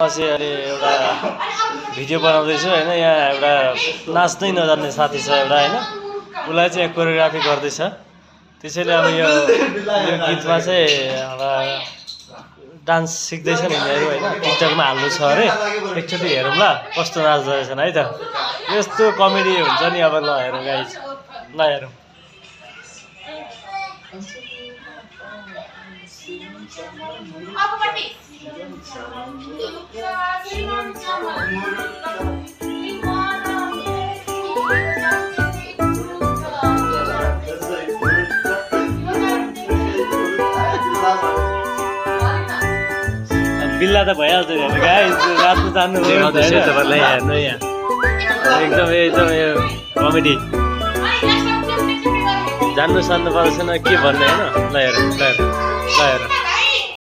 पछि अहिले एउटा भिडियो बनाउँदैछु होइन। यहाँ एउटा नाच्नै नजान्ने साथी छ एउटा होइन, उसलाई चाहिँ कोरियोग्राफी गर्दैछ। त्यसैले अब यो गीतमा चाहिँ अब डान्स सिक्दैछ नि यिनीहरू होइन, टिकटकमा हाल्नु छ अरे। एकचोटि हेरौँ ल कस्तो नाच्दो रहेछन् है त। यस्तो कमेडी हुन्छ नि अब। ल हेरौँ गाइज, ल हेरौँ। बिल्ला त भइहाल्छ नि गाइस, रात जान्नु देखाउँदैछु तपाईँलाई हेर्नु यहाँ। एकदम यो कमेडी जान्नु पर्दैन के भन्ने होइन। ल हेर ल हेर ल हेर।